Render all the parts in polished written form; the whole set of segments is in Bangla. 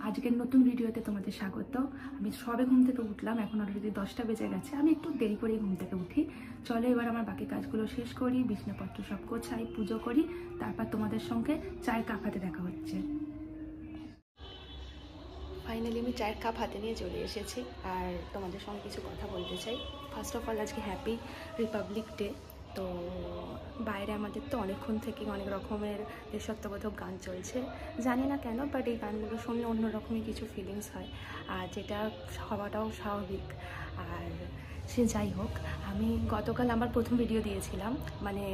আজকের নতুন ভিডিওতে তোমাদের স্বাগত। আমি সবে ঘুম থেকে উঠলাম, এখন অলরেডি 10টা বেজে গেছে। আমি একটু দেরি করেই ঘুম থেকে উঠি। চলো এবার আমার বাকি কাজগুলো শেষ করি, বিছানাপত্র সব গোছাই, পুজো করি, তারপর তোমাদের সঙ্গে চায়ের কাপ হাতে দেখা হচ্ছে। ফাইনালি আমি চায়ের কাপ হাতে নিয়ে চলে এসেছি আর তোমাদের সঙ্গে কিছু কথা বলতে চাই। ফার্স্ট অফ অল আজকে হ্যাপি রিপাবলিক ডে। তো বাইরে আমাদের তো অনেকক্ষণ থেকে অনেক রকমের দেশাত্মবোধক গান চলছে, জানি না কেন, বাট এই গানগুলো শুনলে অন্যরকমই কিছু ফিলিংস হয়, আর যেটা হওয়াটাও স্বাভাবিক। আর সে যাই হোক, আমি গতকাল আমার প্রথম ভিডিও দিয়েছিলাম, মানে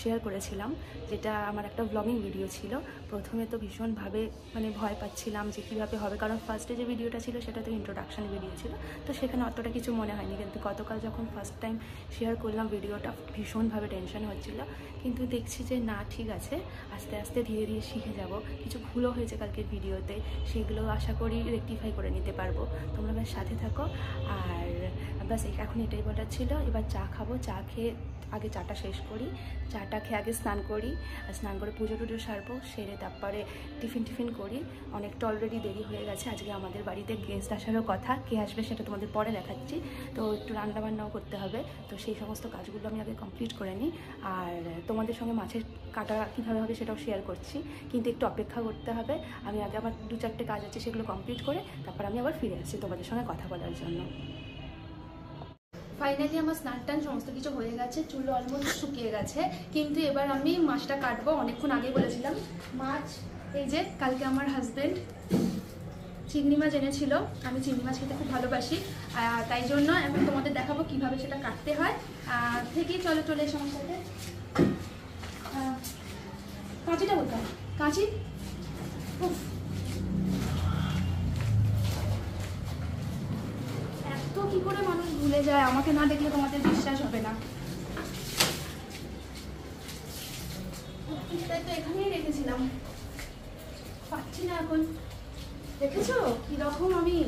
শেয়ার করেছিলাম, যেটা আমার একটা ব্লগিং ভিডিও ছিল। প্রথমে তো ভীষণভাবে মানে ভয় পাচ্ছিলাম যে কীভাবে হবে, কারণ ফার্স্টে যে ভিডিওটা ছিল সেটা তো ইন্ট্রোডাকশন ভিডিও ছিল, তো সেখানে অতটা কিছু মনে হয়নি। কিন্তু গতকাল যখন ফার্স্ট টাইম শেয়ার করলাম ভিডিওটা, ভীষণভাবে টেনশন হচ্ছিলো, কিন্তু দেখছি যে না, ঠিক আছে, আস্তে আস্তে ধীরে ধীরে শিখে যাব। কিছু ভুলও হয়েছে কালকের ভিডিওতে, সেগুলো আশা করি রেকটিফাই করে নিতে পারবো। তোমরা বেশ সাথে থাকো। আর বাস এখন এটাই বলার ছিল। এবার চা খাবো, চা খেয়ে আগে চাটা শেষ করি, চাটা খেয়ে আগে স্নান করি, স্নান করে পুজো টুজো সারবো, সেরে তারপরে টিফিন করি। অনেকটা অলরেডি দেরি হয়ে গেছে। আজকে আমাদের বাড়িতে গেস্ট আসারও কথা, কে আসবে সেটা তোমাদের পরে দেখাচ্ছি। তো একটু রান্নাবান্নাও করতে হবে, তো সেই সমস্ত কাজগুলো আমি আগে কমপ্লিট করে নিই। আর তোমাদের সঙ্গে মাছের কাটা কীভাবে হবে সেটাও শেয়ার করছি, কিন্তু একটু অপেক্ষা করতে হবে। আমি আগে আমার 2-4টে কাজ আছে, সেগুলো কমপ্লিট করে তারপর আমি আবার ফিরে আসছি তোমাদের সঙ্গে কথা বলার জন্য। ফাইনালি আমার স্নান টান সমস্ত কিছু হয়ে গেছে, চুল অলমোস্ট শুকিয়ে গেছে, কিন্তু এবার আমি মাছটা কাটবো। অনেকক্ষণ আগে বলেছিলাম মাছ, এই যে কালকে আমার হাজব্যান্ড চিংড়ি মাছ এনেছিল। আমি চিংড়ি মাছ খেতে খুব ভালোবাসি, তাই জন্য এখন তোমাদের দেখাবো কিভাবে সেটা কাটতে হয়। থেকেই চলে এসো আমার সাথে। কাঁচিটা কোথায়? কাঁচি কি করে মানুষ ভুলে যায়, আমাকে না দেখলে তোমাদের বিশ্বাস হবে না। তাই তো এখানেই রেখেছিলাম, পাচ্ছি না এখন। দেখেছো কিরকম আমি।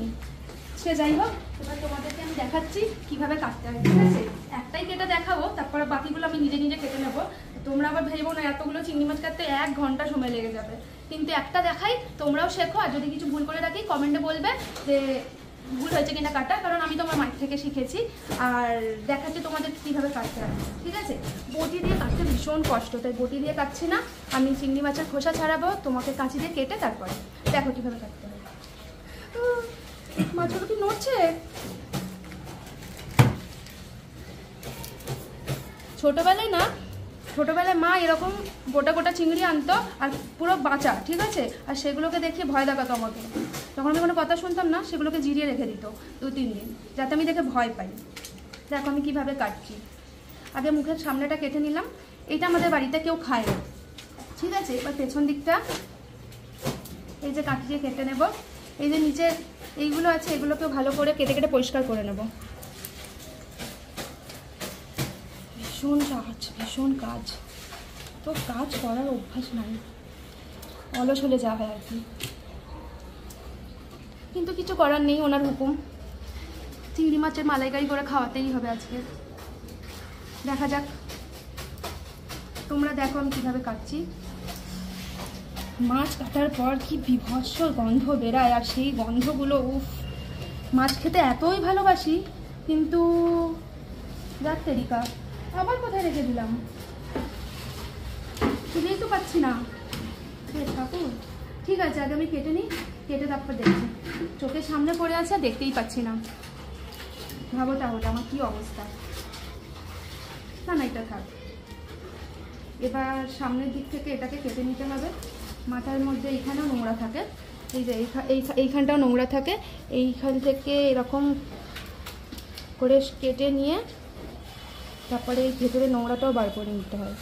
সে যাই হোক, এবার তোমাদেরকে আমি দেখাচ্ছি কিভাবে কাটতে হয়, ঠিক আছে? একটাই কেটে দেখাবো, তারপরে বাকিগুলো আমি নিজে নিজে কেটে নেবো। তোমরা আবার ভেবো না এতগুলো চিংড়ি মাছ কাটতে 1 ঘন্টা সময় লেগে যাবে, কিন্তু একটা দেখাই, তোমরাও শেখো। আর যদি কিছু ভুল করে রাখি কমেন্টে বলবে যে ভুল হয়েছে কিনা কাটা, কারণ আমি তোমার মাঠ থেকে শিখেছি। আর দেখাচ্ছি তোমাদের কীভাবে কাটতে হয়, ঠিক আছে? বটি দিয়ে কাটতে ভীষণ কষ্ট, তাই বটি দিয়ে কাটছি না। আমি চিংড়ি মাছের খোসা ছাড়াবো, তোমাকে কাঁচি দিয়ে কেটে তারপরে দেখো কীভাবে কাটতে হয়। মাছগুলো কি নড়ছে? ছোটোবেলায় মা এরকম গোটা গোটা চিংড়ি আনতো, আর পুরো বাঁচা, ঠিক আছে? আর সেগুলোকে দেখে ভয় দেখাতো আমাকে। যখন আমি কোনো কথা শুনতাম না, সেগুলোকে জিরিয়ে রেখে দিত 2-3 দিন, যাতে আমি দেখে ভয় পাই। দেখো আমি কীভাবে কাটছি। আগে মুখের সামনেটা কেটে নিলাম, এটা আমাদের বাড়িতে কেউ খায় না, ঠিক আছে? এবার পেছন দিকটা এই যে কাঠি দিয়ে কেটে নেব। এই যে নিচে এইগুলো আছে, এগুলোকেও ভালো করে কেটে কেটে পরিষ্কার করে নেব। ভীষণ কাজ, তো কাজ করার অভ্যাস নাই, অলস হলে যা হয় আর কি। কিন্তু কিছু করার নেই, ওনার হুকুম। চিংড়ি মাছের মালাইকারি করে খাওয়াতেই হবে আজকে। দেখা যাক, তোমরা দেখো আমি কীভাবে কাটছি। মাছ কাটার পর কি বিভৎস গন্ধ বেরায়, আর সেই গন্ধগুলো, উফ! মাছ খেতে এতই ভালোবাসি, কিন্তু যাক তেরিকা, আবার কোথায় রেখে দিলাম, খুঁজেই তো পাচ্ছি না। ঠাকুর, ঠিক আছে, আগে আমি কেটে নিই, কেটে তারপর দেখছি। চোখের সামনে পড়ে আছে, দেখতেই পাচ্ছি না। ভাবো তাহলে আমার কি অবস্থা। না, এটা থাক। এবার সামনের দিক থেকে এটাকে কেটে নিতে হবে। মাথার মধ্যে এইখানেও নোংরা থাকে, এই যে এইখানটাও নোংরা থাকে। এইখান থেকে এরকম করে কেটে নিয়ে তারপরে এই ভেতরে নোংরাটাও বার করে নিতে হয়।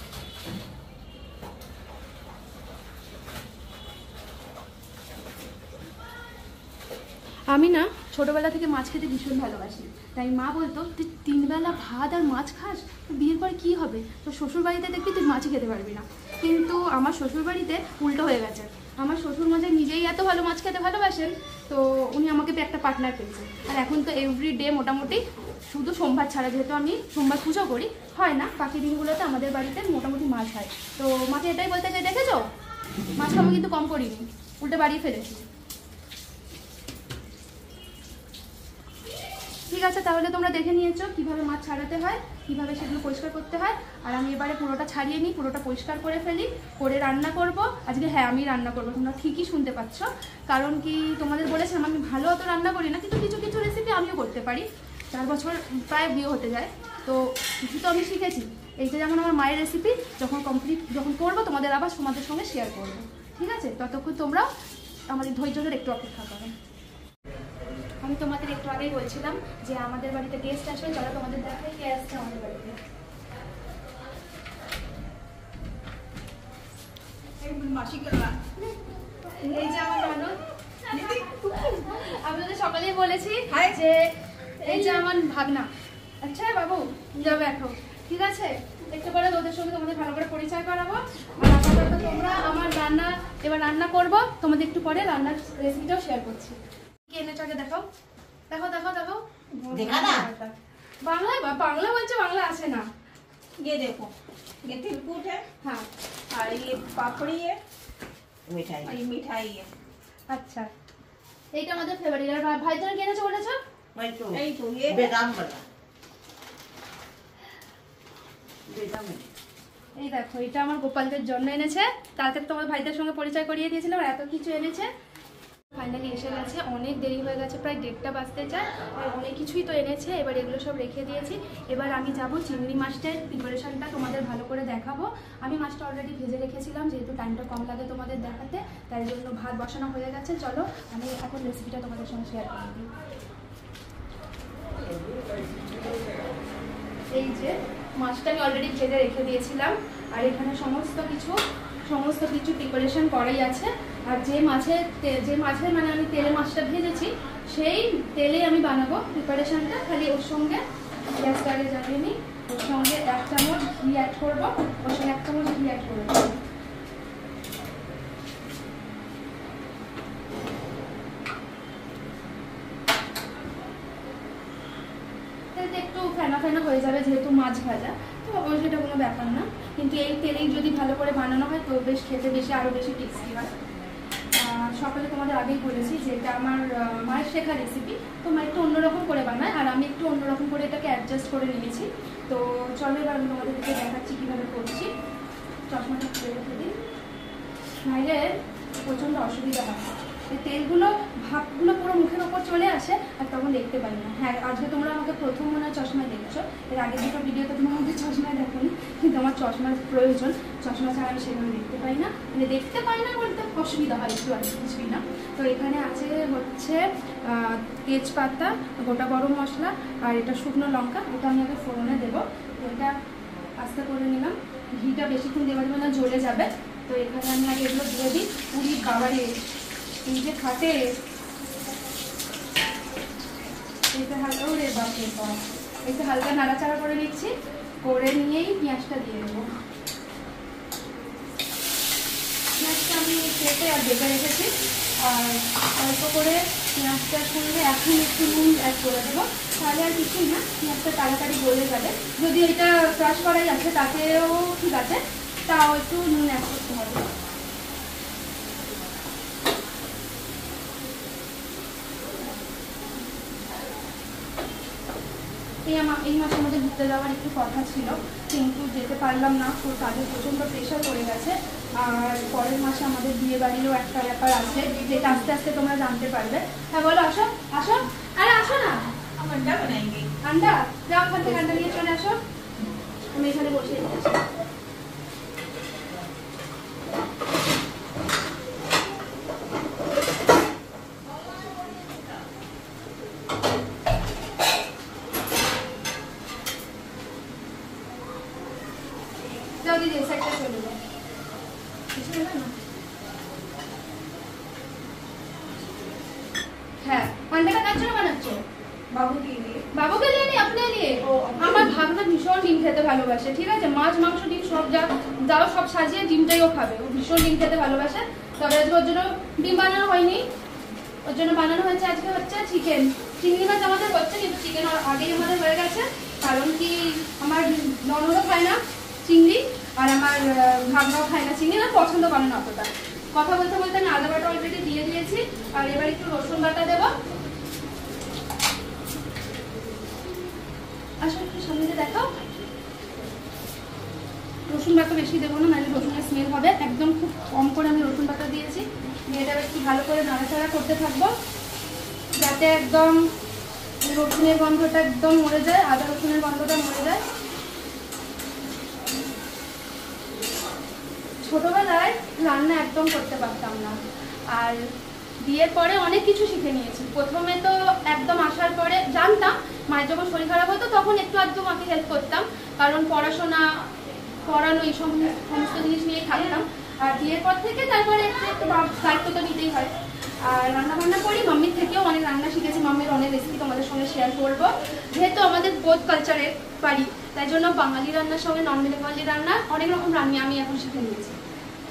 আমি না ছোটোবেলা থেকে মাছ খেতে ভীষণ ভালোবাসি, তাই মা বলতো তুই 3 বেলা ভাত আর মাছ খাস, বিয়ের পর কী হবে, তো শ্বশুরবাড়িতে দেখবি তুই মাছই খেতে পারবি না। কিন্তু আমার শ্বশুরবাড়িতে উল্টো হয়ে গেছে। আমার শ্বশুরমশাই নিজেই এত ভালো মাছ খেতে ভালোবাসেন, তো উনি আমাকে একটা পার্টনার পেয়েছে। আর এখন তো এভরিডে মোটামুটি, শুধু সোমবার ছাড়া, যেহেতু আমি সোমবার পুজো করি, হয় না, বাকি দিনগুলোতে আমাদের বাড়িতে মোটামুটি মাছ হয়। তো মাকে এটাই বলতে চাই, দেখেছো মাছ খাবো কিন্তু কম করিনি, উল্টে বাড়িয়ে ফেলেছি। ঠিক আছে, তাহলে তোমরা দেখে নিয়েছো কিভাবে মাছ ছাড়াতে হয়, কিভাবে সেগুলো পরিষ্কার করতে হয়। আর আমি এবারে পুরোটা ছাড়িয়ে নিই, পুরোটা পরিষ্কার করে ফেলি, করে রান্না করব আজকে। হ্যাঁ, আমি রান্না করবো, তোমরা ঠিকই শুনতে পাচ্ছ। কারণ কি তোমাদের বলেছিলাম আমি ভালো অত রান্না করি না, কিন্তু কিছু কিছু রেসিপি আমিও করতে পারি। 4 বছর প্রায় বিয়ে হতে যায়, তো কিছু তো আমি শিখেছি। এইটা যেমন আমার মায়ের রেসিপি, যখন করবো তোমাদের আবার তোমাদের সঙ্গে শেয়ার করবো, ঠিক আছে? ততক্ষণ তোমরা আমাদের ধৈর্যের একটু অপেক্ষা করো। আমি তোমাদের একটু আগেই বলছিলাম যে আমাদের বাড়িতে গেস্ট আসবে, চলো তোমাদের দেখাই কে আসছে আমাদের বাড়িতে। এই যে আমার ননদ, আমি তোদের সকালেই বলেছি যে এই যে আমার ভাগনা। আচ্ছা বাবু যাবে এখন, ঠিক আছে? একটু পরে ওদের সঙ্গে তোমাদের ভালো করে পরিচয় করাবো। আর আপাতত তোমরা আমার রান্না করবো, তোমাদের একটু পরে রান্নার রেসিপিটাও শেয়ার করছি। কি এনেছো আগে দেখাও, দেখো देखा ना बांग्ला बच्चे बांग्ला आसे ना। ये देखो, ये तिलकुट है। हाँ, और ये पापड़ी है, मिठाई, और ये मिठाई है। अच्छा, এইটা আমাদের ফেভারিট। আর ভাই তোর কি এনেছো বলেছো? এই তো ये बेदाम वाला, बेदाम। এই দেখো, এটা আমার গোপালদের জন্য এনেছে। তাড়াতাড়ি তোমার ভাইদের সঙ্গে পরিচয় করিয়ে দিয়েছিলাম, আর এত কিছু এনেছে। ফাইনালি এসে গেছে, অনেক দেরি হয়ে গেছে, প্রায় 1:30 বাজতে যায়। আর অনেক কিছুই তো এনেছে, এবার এগুলো সব রেখে দিয়েছি। এবার আমি যাব চিংড়ি মাছটার প্রিপারেশনটা তোমাদের ভালো করে দেখাবো। আমি মাছটা অলরেডি ভেজে রেখেছিলাম, যেহেতু টাইমটা কম লাগে তোমাদের দেখাতে, তাই জন্য ভাত বসানো হয়ে গেছে। চলো আমি এখন রেসিপিটা তোমাদের সঙ্গে শেয়ার করে দিই। এই যে মাছটা আমি অলরেডি ভেজে রেখে দিয়েছিলাম, আর এখানে সমস্ত কিছু প্রিপারেশন করাই আছে। আর যে মাছে মানে আমি তেলে মাছটা ভেজেছি, সেই তেলেই আমি বানাবো প্রিপারেশনটা। খালি ওর সঙ্গে গ্যাসটা আগে জ্বালিয়ে নিই, ওর সঙ্গে 1 চামচ ঘি অ্যাড করবো, ওর সঙ্গে 1 চামচ ঘি অ্যাড করে দেবো। একটু ফেনা ফেনা হয়ে যাবে, যেহেতু মাছ ভাজা, তো অবশ্যই সেটা কোনো ব্যাপার না। কিন্তু এই তেলেই যদি ভালো করে বানানো হয় তো বেশ খেতে আরও বেশি টেস্টি হয়। সকালে তোমাদের আগেই বলেছি যে এটা আমার মায়ের শেখা রেসিপি, তো মা একটু অন্যরকম করে বানায়, আর আমি একটু অন্যরকম করে এটাকে অ্যাডজাস্ট করে নিয়েছি। তো চলো এবার আমি তোমাদেরকে দেখাচ্ছি কীভাবে করছি। চশমাটা খুলে রেখে দিই, নাইলে প্রচণ্ড অসুবিধা হয়। এই তেলগুলো ভাবগুলো পুরো মুখের ওপর চলে আসে, আর তখন দেখতে পাই না। হ্যাঁ, আজকে তোমরা আমাকে প্রথম মনে হয় চশমায় দেখছো, এর আগে দুটো ভিডিওতে তোমরা আমাকে চশমায় দেখোনি, কিন্তু আমার চশমার প্রয়োজন। চশমা ছাড়া আমি সেভাবে দেখতে পাই না, মানে দেখতে পাই না বলতে অসুবিধা হয় একটু, আর কিছুই না। তো এখানে আছে হচ্ছে তেজপাতা, গোটা গরম মশলা, আর এটা শুকনো লঙ্কা। এটা আমি আগে ফোড়নে দেবো, এটা আস্তে করে নিলাম। ঘিটা বেশিক্ষণ দেওয়া যাবে না, জ্বলে যাবে। তো এখানে আমি আগে এগুলো দিয়ে দিই। পুরি খাবারে এই যে খাটে এটা হালকা রে বাপরে বাপ, একটু হালকা নাড়াচাড়া করে নিচ্ছি, করে নিয়েই পেঁয়াজটা দিয়ে দেবো। পেঁয়াজটা আমি কেটে আর বেটে রেখেছি, আর অল্প করে পেঁয়াজটার সঙ্গে এখন একটু নুন অ্যাড করে দেবো, তাহলে আর কিছুই না, পেঁয়াজটা তাড়াতাড়ি গলে যাবে। যদি এটা ক্রাশ করাই আছে তাতেও ঠিক আছে, তাও একটু নুন অ্যাড করতে হবে। এই মাসের মধ্যে ঘুরতে যাওয়ার একটু কথা ছিল, কিন্তু যেতে পারলাম না, তো কাজে প্রচণ্ড প্রেশার পড়ে গেছে। আর পরের মাসে আমাদের বিয়ে বাড়িরও একটা ব্যাপার আছে, যেটা আস্তে আস্তে তোমরা জানতে পারবে। হ্যাঁ বলো, আসো আসো, আরে আসো না, अंडा बनाएंगे। আন্ডা যাও, ওখান থেকে আন্ডা নিয়ে চলে আসো, আমি এখানে বসে আসি। হ্যাঁ, আন্ডাটা কার জন্য বানাচ্ছো? বাবুকে लिए नहीं, अपने लिए। আমার ভাগনা ভীষণ ডিম খেতে ভালোবাসে, ঠিক আছে? মাছ মাংস ডিম সব দাও, সব সাজিয়ে ডিমটাইও খাবে, ও ভীষণ ডিম খেতে ভালোবাসে। তবে আজকে ওর জন্য ডিম বানানো হয়নি, ওর জন্য বানানো হয়েছে আজকে হচ্ছে চিকেন। চিংড়ি মাছ আমাদের হচ্ছে, কিন্তু চিকেন আগেই আমাদের হয়ে গেছে। কারণ কি আমার ননদও খায় না চিংড়ি, আর আমার ভাগনাও খায় না চিংড়ি, আর পছন্দ করে না অতটা। কথা বলতে বলতে আমি আদা বাটা অলরেডি দিয়ে দিয়েছি, আর এবার একটু রসুন বাটা দেবো। আসো একটু সামনে দেখাও। রসুন বাটা বেশি দেবো না, নাহলে রসুনের স্মেল হবে। একদম খুব কম করে আমি রসুন বাটা দিয়েছি। এটা একটু ভালো করে নাড়াচাড়া করতে থাকবো যাতে একদম রসুনের গন্ধটা একদম মরে যায়, আদা রসুনের গন্ধটা মরে যায়। ছোটবেলায় রান্না একদম করতে পারতাম না, আর বিয়ের পরে অনেক কিছু শিখে নিয়েছি। প্রথমে তো একদম আসার পরে জানতাম, মায়ের যখন শরীর খারাপ হতো তখন একটু আধটু মাকে হেল্প করতাম, কারণ পড়াশোনা পড়ানো এই সমস্ত জিনিস নিয়েই থাকতাম। আর বিয়ের পর থেকে তারপরে একটু একটু দায়িত্ব তো নিতেই হয়। আর রান্না বান্না করি, মাম্মির থেকেও অনেক রান্না শিখেছি। মাম্মির অনেক রেসিপি তোমাদের সঙ্গে শেয়ার করবো। যেহেতু আমাদের বোথ কালচারের বাড়ি, তাই জন্য বাঙালি রান্নার সঙ্গে নন বেঙ্গলি রান্না অনেক রকম রান্না আমি এখন শিখে নিয়েছি।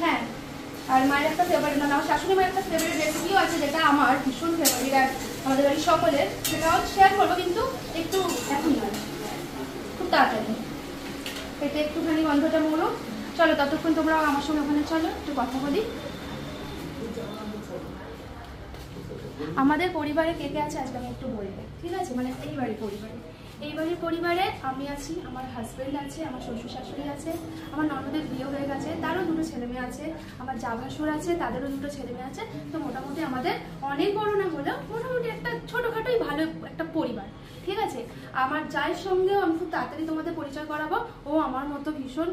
হ্যাঁ, আর মায়ের একটা ফেভারিট, মানে আমার শাশুড়ি মায়ের একটা ফেভারিট রেসিপিও আছে, যেটা আমার ভীষণ ফেভারিট আর আমাদের বাড়ির সকলের, সেটাও শেয়ার করবো, কিন্তু একটু এখন নয়, খুব তাড়াতাড়ি। এটা একটুখানি গন্ধটা মরুক। চলো ততক্ষণ তোমরা আমার সঙ্গে ওখানে চলো, একটু কথা বলি। আমাদের পরিবারে কে কে আছে আজকে আমি একটু বলবো, ঠিক আছে? মানে এই বাড়ির পরিবারে আমি আছি, আমার হাজব্যান্ড আছে, আমার শ্বশুর শাশুড়ি আছে, আমার ননদের বিয়ে হয়ে গেছে, তারও 2 ছেলে মেয়ে আছে, আমার যা ভাসুর আছে, তাদেরও 2 ছেলে মেয়ে আছে। তো মোটামুটি আমাদের অনেক বড় না হলেও মোটামুটি একটা ছোটোখাটোই ভালো একটা পরিবার, ঠিক আছে? আমার জায়ের সঙ্গেও আমি খুব তাড়াতাড়ি তোমাদের পরিচয় করাবো। ও আমার মতো ভীষণ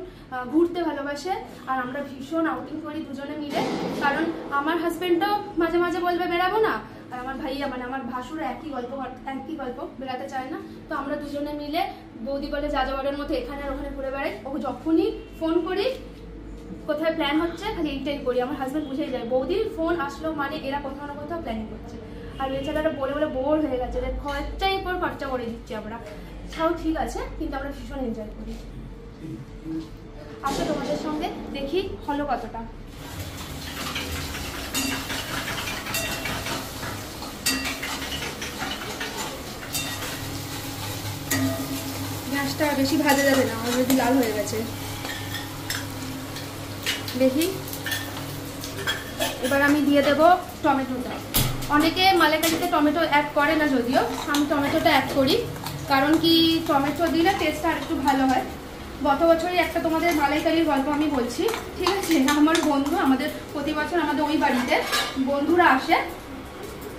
ঘুরতে ভালোবাসে, আর আমরা ভীষণ আউটিং করি দুজনে মিলে। কারণ আমার হাজব্যান্ডও মাঝে মাঝে বলবে বেরাবো না, আর আমার ভাইয়া মানে আমার ভাসুর একই গল্প বেড়াতে চায় না। তো আমরা দুজনে মিলে, বৌদি বলে যা যাওয়ারের মতো এখানে আর ওখানে ঘুরে বেড়াই। ও যখনই ফোন করি কোথায় প্ল্যান হচ্ছে, খালি এইটাই করি। আমার হাজব্যান্ড বুঝেই যায় বৌদির ফোন আসলো মানে এরা কোথাও না কোথাও প্ল্যানিং করছে। আর বেচারারা বলে বলে বোর হয়ে গেছে যে খরচাই পর খরচা করে দিচ্ছি আমরা। তাও ঠিক আছে, কিন্তু আমরা ভীষণ এনজয় করি। আসলে তোমাদের সঙ্গে দেখি হলো কতটা। গ্যাসটা বেশি ভাজা যাবে না, অলরেডি লাল হয়ে গেছে। দেখি এবার আমি দিয়ে দেব টমেটোটা। অনেকে মালাইকারিতে টমেটো অ্যাড করে না, যদিও আমি টমেটোটা অ্যাড করি, কারণ কি টমেটো দিলে টেস্টটা আর একটু ভালো হয়। গত বছরই একটা তোমাদের মালাইকারির গল্প আমি বলছি, ঠিক আছে? আমার বন্ধু, আমাদের প্রতি বছর আমাদের ওই বাড়িতে বন্ধুরা আসে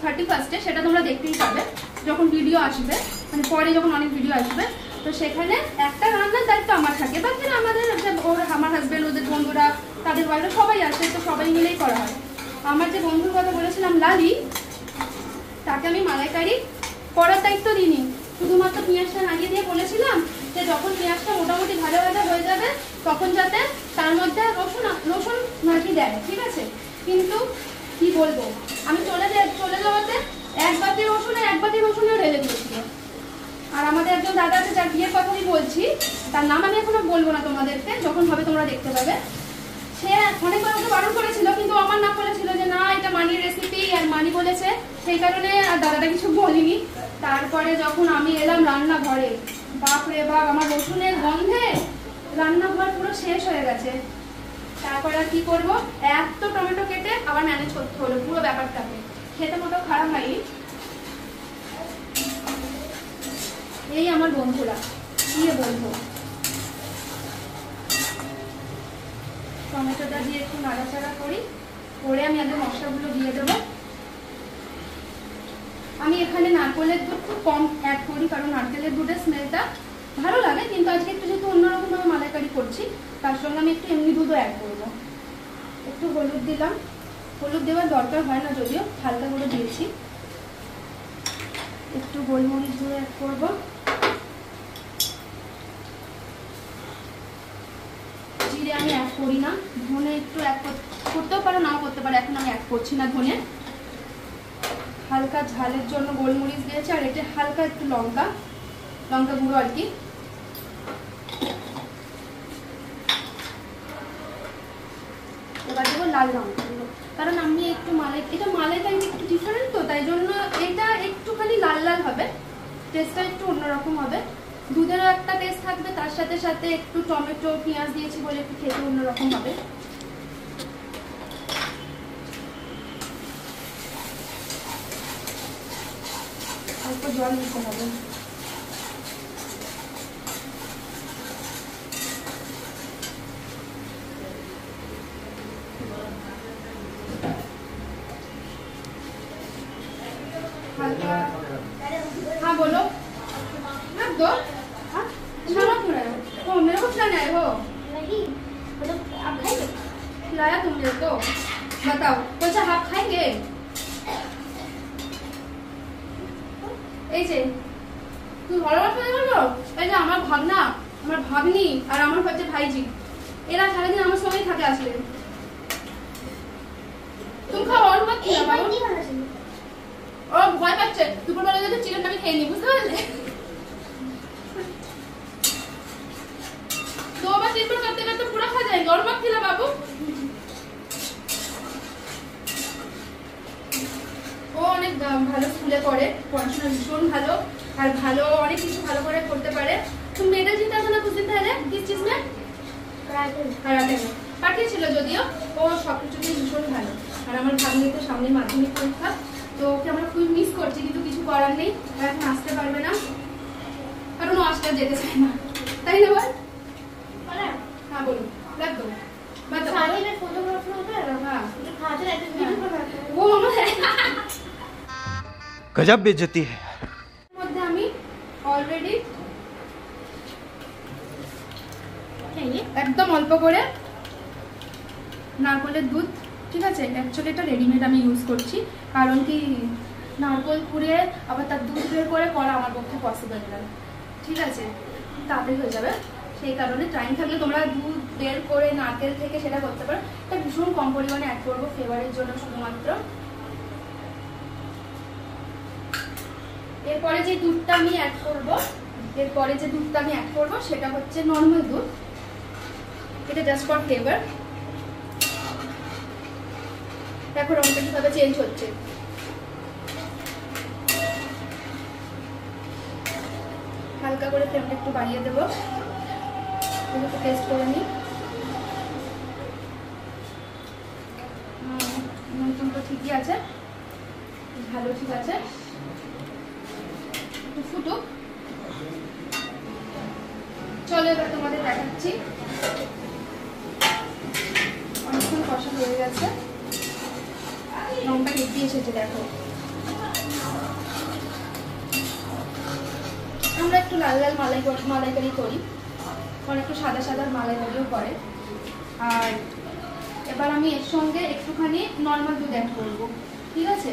31-এ, সেটা তোমরা দেখতেই পাবে যখন ভিডিও আসবে, মানে পরে যখন অনেক ভিডিও আসবে। তো সেখানে একটা রান্নার দায়িত্ব আমার থাকে, বাকিরা আমাদের আমার হাজব্যান্ড, ওদের বন্ধুরা, তাদের বাড়িতে সবাই আসে, তো সবাই মিলেই করা হয়। আমার যে বন্ধুর কথা বলেছিলাম লালি, তাকে আমি মালাইকারি করার দায়িত্ব দিইনি, শুধুমাত্র পেঁয়াজটা নাড়িয়ে দিয়ে বলেছিলাম যে যখন পেঁয়াজটা মোটামুটি ভাজা ভাজা হয়ে যাবে তখন যাতে তার মধ্যে রসুন নাকি দেয়, ঠিক আছে? কিন্তু কি বলবো, আমি চলে যাওয়াতে 1 বাটি রসুনের ঢেলে দিয়েছিল। আর আমাদের একজন দাদা আছে, যার বিয়ের কথা আমি বলছি, তার নাম আমি এখনো বলবো না তোমাদেরকে, যখন হবে তোমরা দেখতে পাবে। সে অনেকবার ওকে বারণ করেছিল, কিন্তু আমার নাম বলেছিল যে না এটা মানির রেসিপি, আর মানি বলেছে, সেই কারণে আর দাদাটা কিছু বলিনি। তারপরে যখন আমি এলাম রান্নাঘরে, বাপরে বাপ, আমার রসুনের গন্ধে রান্নাঘর পুরো শেষ হয়ে গেছে। তারপরে আর কি করবো, এত টমেটো কেটে আবার ম্যানেজ করতে হলো পুরো ব্যাপারটাকে। খেতে মোটেও খারাপ হয়নি। এই আমার বন্ধুরা, কি বলবো, টমেটোটা দিয়ে একটু নাড়াচাড়া করি, করে আমি আগে মশলাগুলো দিয়ে দেবো। আমি এখানে নারকেলের দুধ খুব কম অ্যাড করি, কারণ নারকেলের দুধের স্মেলটা ভালো লাগে, কিন্তু আজকে একটু যেহেতু অন্যরকমভাবে মালাইকারি করছি, তার সঙ্গে আমি একটু এমনি দুধও অ্যাড করবো। একটু হলুদ দিলাম, হলুদ দেওয়ার দরকার হয় না যদিও, হালকা করে দিয়েছি। একটু গোলমরিচ গুঁড়ো অ্যাড করবো, জিরে আমি অ্যাড করি না, ধনে একটু অ্যাড করতেও পারো, নাও করতে পারো, এখন আমি অ্যাড করছি না ধনে। হালকা ঝালের জন্য গোলমরিচ দিয়েছি, আর এটা হালকা একটু লঙ্কা গুঁড়ো আর কি। এবার দেবো লাল লঙ্কা গুঁড়ো, কারণ আমি একটু এটা মালাইকারি একটু ডিফারেন্ট, তো তাই জন্য এটা একটুখানি লাল লাল হবে, টেস্টটা একটু অন্যরকম হবে। দুধেরও একটা টেস্ট থাকবে, তার সাথে সাথে একটু টমেটো পেঁয়াজ দিয়েছি বলে একটু খেতে অন্যরকম হবে। অল্প জল দিতে হবে। हल्का। हाँ बोलो। रख दो। हाँ खाना क्यों रहे हो? मेरे को खिलाना है हो? नहीं मतलब आप खाएंगे? खिलाया तुमने तो बताओ कुछ आप खाएंगे? এই যে তুই ভালো করে বলো এই যে আমার ভাগনা আমার ভাগ্নি আর আমার হচ্ছে ভাইজি এরা সারাদিন আমার সঙ্গেই থাকে আসলে তুমি খাও আর মত এই খেয়ে ভাই কি বানাচ্ছেন? ও ভয় পাচ্ছে দুপুরবেলা যদি চিকেনটা আমি খেয়ে নিই বুঝতে পারলে दो बार तीन बार करते करते पूरा खा जाएंगे और मत खिला बाबू ও অনেক ভালো স্কুলে পড়ে পড়াশোনা ভীষণ ভালো আর ভালো অনেক কিছু ভালো করে করতে পারে তুমি মেডেল জিতা না कुछ दिन पहले किस चीज में कराटे में পাঠিয়েছিল যদিও ও সবকিছুতেই ভীষণ ভালো আর আমার ভাগ্নি তো সামনে মাধ্যমিক পরীক্ষা তো ওকে আমরা খুব মিস করছি কিন্তু কিছু করার নেই আর এখন আসতে পারবে না কারণ ও আজকে যেতে চায় না তাই না বল हाँ बोलो रख दो बताओ शादी में फोटोग्राफर होता है ना हाँ जो खाते रहते हैं वीडियो बनाते हैं वो मामा है गजब बेइज्जती है মধ্যে আমি অলরেডি একদম অল্প করে নারকেলের দুধ ঠিক আছে অ্যাকচুয়ালি এটা রেডিমেড আমি ইউজ করছি কারণ কি নারকেল কুড়িয়ে আবার তার দুধ বের করে করা আমার পক্ষে পসিবল না ঠিক আছে তাড়াতাড়ি হয়ে যাবে সেই কারণে টাইম থাকলে তোমরা দুধ বের করে নারকেল থেকে সেটা করতে পারো এটা ভীষণ কম পরিমাণে অ্যাড করবো ফ্লেভারের জন্য শুধুমাত্র এরপরে যে দুধটা আমি অ্যাড করব সেটা হচ্ছে নরমাল দুধ এটা জাস্ট ফর ফ্লেভার দেখো রংটা কিভাবে চেঞ্জ হচ্ছে হালকা করে ফ্লেমটা একটু বাড়িয়ে দেবো একটু টেস্ট করে নিই নুন তো ঠিকই আছে ভালো ঠিক আছে একটু ফুটুক চলো এবার তোমাদের দেখাচ্ছি অনেকক্ষণ কষা হয়ে গেছে রংটা কেটে এসেছে দেখো আমরা একটু লাল লাল মালাইকারি করি একটু সাদা সাদা মালাইকারিও করে আর এবার আমি এর সঙ্গে একটুখানি নর্মাল দুধ অ্যাড করবো ঠিক আছে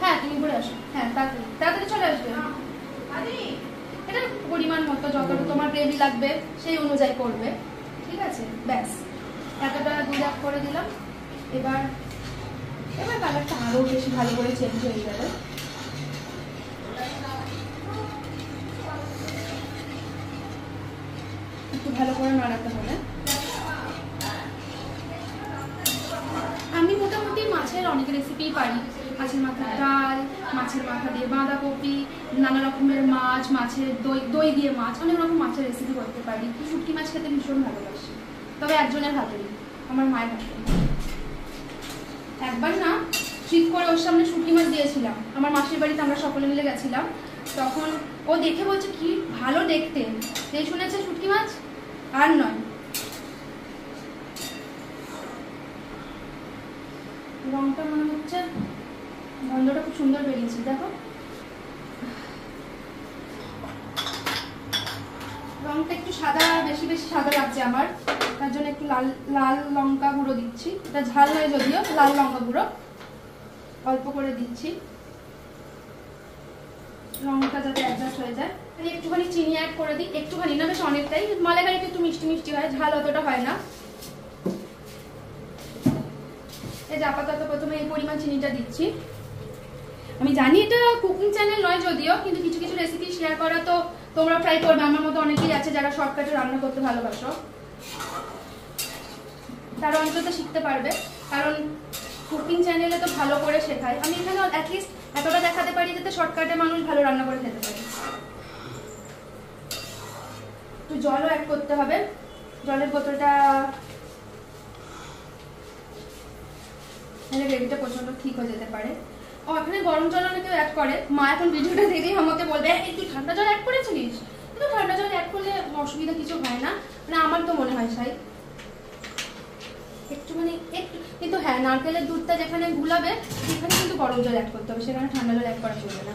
হ্যাঁ তুমি ঘুরে আসো হ্যাঁ তাড়াতাড়ি চলে আসবে এটা পরিমাণ মতো যতটা তোমার গ্রেভি লাগবে সেই অনুযায়ী করবে ঠিক আছে ব্যাস এতটা দুধ অ্যাড করে দিলাম এবার কালারটা আরো বেশি ভালো করে চেঞ্জ হয়ে যাবে একটু ভালো করে নাড়াতে হবে আমি মোটামুটি মাছের অনেক রেসিপি পারি মাছের মাথার ডাল মাছের মাথা দিয়ে বাঁধাকপি নানা রকমের মাছের দই দিয়ে মাছ অনেক রকম মাছের রেসিপি করতে পারি শুটকি মাছ খেতে ভীষণ ভালোবাসি তবে একজনের হাতেই আমার মায়ের হাতে একবার না ঠিক করে ওর সামনে শুটকি মাছ দিয়েছিলাম আমার মাসির বাড়িতে আমরা সকলে মিলে গেছিলাম তখন ও দেখে বলছে কি ভালো দেখতে সেই শুনেছে শুটকি মাছ আর নয় রংটা মনে হচ্ছে গন্ধটা খুব সুন্দর বেরিয়েছে দেখো রংটা একটু সাদা বেশি সাদা লাগছে আমার তার জন্য একটু লাল লঙ্কা গুঁড়ো দিচ্ছি এটা ঝাল নয় যদিও লাল লঙ্কা গুঁড়ো অল্প করে দিচ্ছি লঙ্কা যাতে অ্যাডজাস্ট হয়ে যায় আমি একটুখানি চিনি অ্যাড করে দিই একটুখানি না বেশ অনেকটাই মালাইকারিটা একটু মিষ্টি মিষ্টি হয় ঝাল অতটা হয় না এই যে আপাতত প্রথমে এই পরিমাণ চিনিটা দিচ্ছি আমি জানি এটা কুকিং চ্যানেল নয় যদিও কিন্তু কিছু কিছু রেসিপি শেয়ার করা তো তোমরা ট্রাই করবে আমার মতো অনেকেই আছে যারা শর্টকাটে রান্না করতে ভালোবাসো তারা অন্তত শিখতে পারবে কারণ কুকিং চ্যানেলে তো ভালো করে শেখায় আমি এখানে অ্যাটলিস্ট এতটা দেখাতে পারি যাতে শর্টকাটে মানুষ ভালো রান্না করে খেতে পারে একটু জলও অ্যাড করতে হবে জলের বোতলটা গ্রেভিটা প্রচন্ড ঠিক হয়ে যেতে পারে ও এখানে গরম জল অনেকে অ্যাড করে মা এখন ভিডিওটা দেখেই আমাকে বলবে তুই ঠান্ডা জল অ্যাড করেছিলিস কিন্তু ঠান্ডা জল অ্যাড করলে অসুবিধা কিছু হয় না মানে আমার তো মনে হয় সাই একটুখানি একটু কিন্তু হ্যাঁ, নারকেলের দুধটা যেখানে গুলাবে সেখানে কিন্তু গরম জল অ্যাড করতে হবে, সেখানে ঠান্ডা জল অ্যাড করা চলবে না।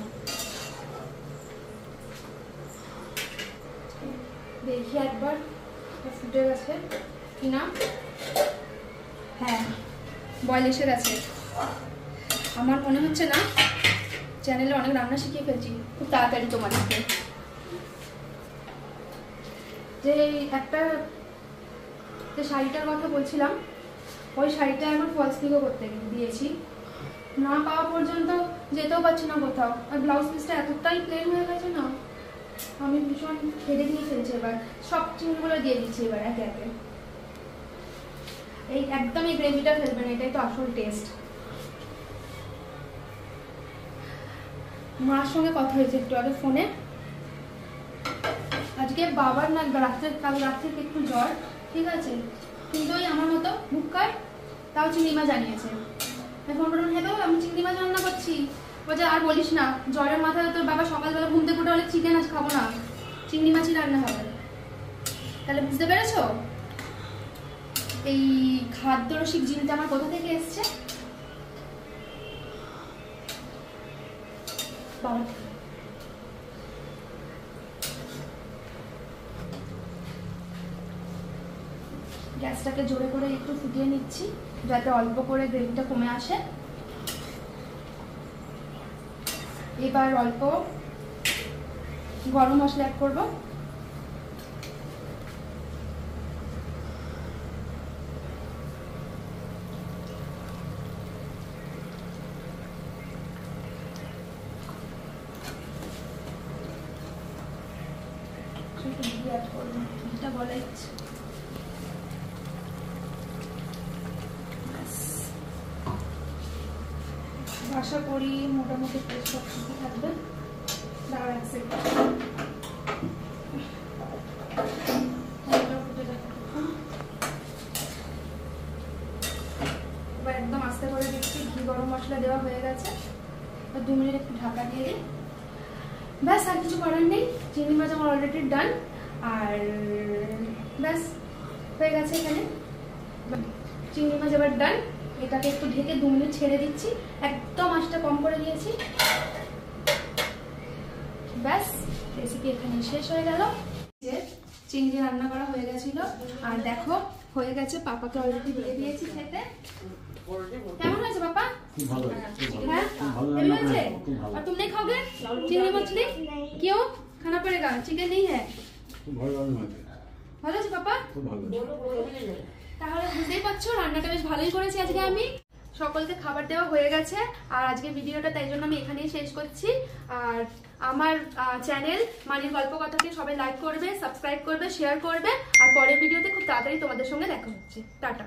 দেখি একবার ফুটে গেছে কিনা। হ্যাঁ, বয়েল এসে গেছে। আমার মনে হচ্ছে না চ্যানেলে অনেক রান্না শিখিয়ে ফেলছি খুব তাড়াতাড়ি তোমাদেরকে। যে একটা যে শাড়িটার কথা বলছিলাম, ওই শাড়িটা এখন ফলস পিকও করতে দিয়েছি, না পাওয়া পর্যন্ত যেতেও পারছি না কোথাও। আর ব্লাউজ পিসটা এতটাই প্লেন হয়ে গেছে না, আমি ভীষণ হেডে দিয়ে ফেলছি। এবার সব চিংড়িগুলো দিয়ে দিচ্ছি এবার একে একে। এই একদম এই গ্রেভিটা ফেলবেন, এটাই তো আসল টেস্ট। মার সঙ্গে কথা হয়েছে একটু আগে ফোনে। আজকে বাবার না কাল রাত্রে একটু জ্বর, ঠিক আছে, কিন্তু ওই আমার মতো বুকার, তাও চিংড়ি মাছ জানিয়েছে। ফোন করে হ্যাঁ তো আমি চিংড়ি মাছ রান্না করছি। বলছে আর বলিস না, জ্বরের মাথায় তোর বাবা সকালবেলা ঘুম থেকে উঠে বলে চিকেন আজ খাবো না, চিংড়ি মাছই রান্না হবে। তাহলে বুঝতে পেরেছো এই খাদ্যরসিক জিনটা আমার কোথা থেকে এসছে? বাবা। গ্যাসটাকে জোরে করে একটু ফুটিয়ে নিচ্ছি যাতে অল্প করে গ্রেভিটা কমে আসে। এবার অল্প গরম মশলা অ্যাড করবো। এটা বলাই আশা করি মোটামুটি সব ঠিকই থাকবে। দাঁড়া এক সেকেন্ড, এবার একদম আস্তে করে দিচ্ছি। ঘি গরম মশলা দেওয়া হয়ে গেছে, 2 মিনিট একটু ঢাকা দিয়ে দিই। ব্যাস, আর কিছু করার নেই। চিংড়ি মাছ আমার অলরেডি ডান। আর ব্যাস হয়ে গেছে এখানে চিংড়ি মাছ এবার ডান। এটাকে একটু ঢেকে 2 মিনিট ছেড়ে দিচ্ছি, একদম আঁচটা কম করে দিয়েছি। ব্যাস, রেসিপি এখানে শেষ হয়ে গেল। যে চিংড়ি রান্না করা হয়ে গেছিল, আর দেখো হয়ে গেছে, পাপাকে অলরেডি দিয়ে দিয়েছি খেতে। কেমন হয়েছে পাপা? হ্যাঁ, हेवी হয়েছে। और तुम नहीं खाओगे चिंगड़ी मछली? क्यों? खाना पड़ेगा, चिकन नहीं है। ভালো আছে পাপা? তাহলে বুঝতেই পারছো রান্নাটা বেশ ভালোই করেছি আজকে আমি। সকলকে খাবার দেওয়া হয়ে গেছে, আর আজকে ভিডিওটা তাই জন্য আমি এখানেই শেষ করছি। আর আমার চ্যানেল মানির গল্প কথাকে সবাই লাইক করবে, সাবস্ক্রাইব করবে, শেয়ার করবে। আর পরের ভিডিওতে খুব তাড়াতাড়ি তোমাদের সঙ্গে দেখা হচ্ছে। টাটা।